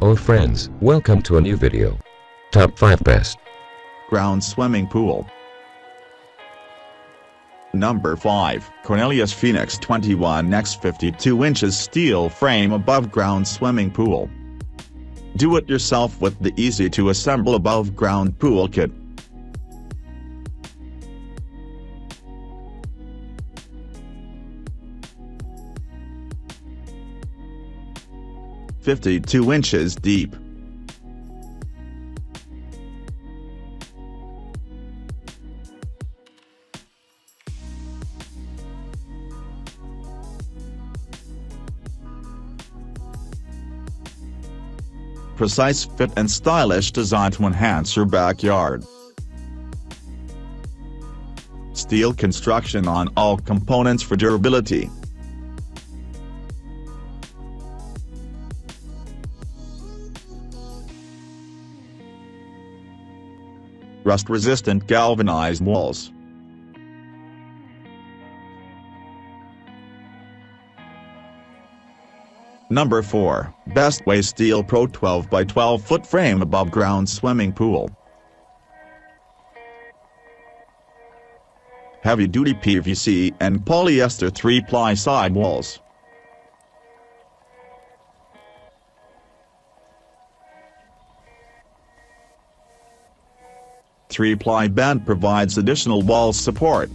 Oh friends, welcome to a new video. Top 5 Best Ground Swimming Pool. Number 5. Cornelius Phoenix 21x 52 inches steel frame above ground swimming pool. Do it yourself with the easy to assemble above ground pool kit. "52 inches deep. Precise fit and stylish design to enhance your backyard. Steel construction on all components for durability. Rust-resistant galvanized walls. Number 4. Best Way Steel Pro 12 by 12 foot frame above ground swimming pool. Heavy-duty PVC and polyester 3-ply side walls. Three-ply band provides additional wall support.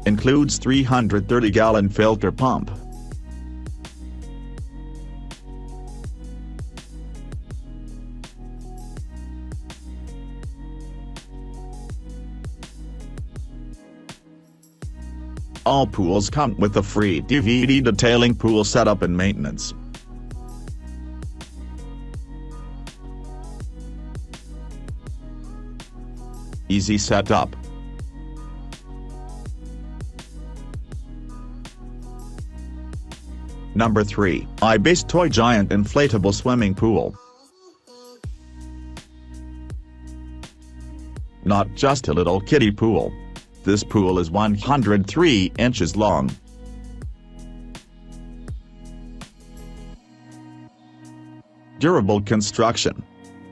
Includes 330-gallon filter pump. All pools come with a free DVD detailing pool setup and maintenance. Easy setup. Number 3. iBase Toy Giant Inflatable Swimming Pool. Not just a little kiddie pool. This pool is 103 inches long. Durable construction.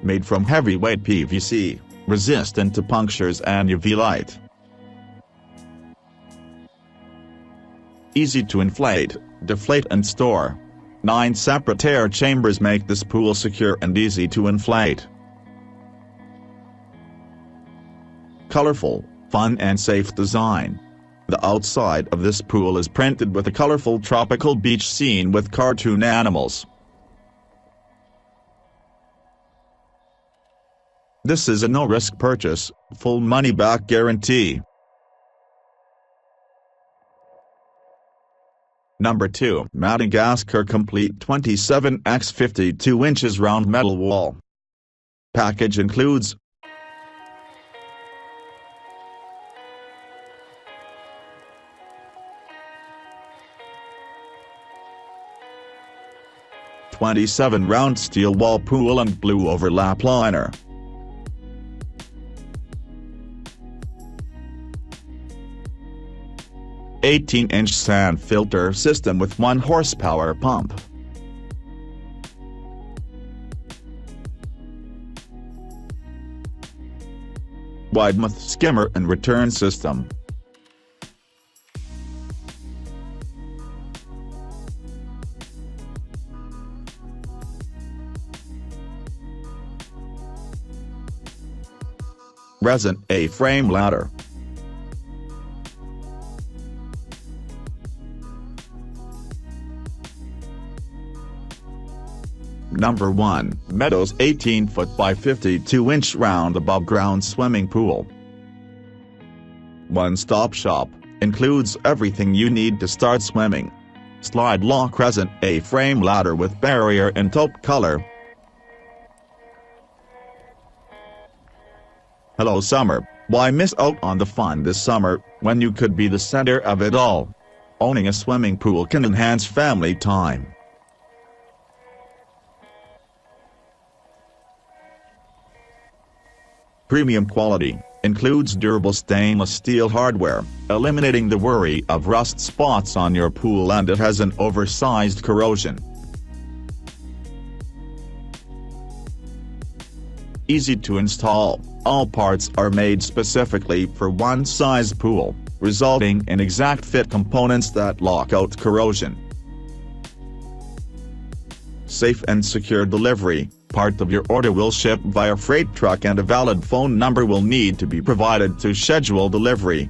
Made from heavyweight PVC, resistant to punctures and UV light. Easy to inflate, deflate and store. 9 separate air chambers make this pool secure and easy to inflate. Colorful, fun and safe design. The outside of this pool is printed with a colorful tropical beach scene with cartoon animals. This is a no-risk purchase, full money-back guarantee. Number 2. Madagascar Complete 27x 52 inches round metal wall. Package includes 27 round steel wall pool and blue overlap liner. "18-inch sand filter system with 1 horsepower pump. Wide-mouth skimmer and return system. Resin A-frame ladder. Number 1. Meadows 18-foot by 52-inch round above ground swimming pool. One-stop shop, includes everything you need to start swimming. Slide lock resin A-frame ladder with barrier and taupe color. Hello summer, why miss out on the fun this summer, when you could be the center of it all? Owning a swimming pool can enhance family time. Premium quality, Includes durable stainless steel hardware, eliminating the worry of rust spots on your pool, and it has an oversized corrosion. Easy to install, all parts are made specifically for one size pool, resulting in exact fit components that lock out corrosion. Safe and secure delivery. Part of your order will ship via freight truck and a valid phone number will need to be provided to schedule delivery.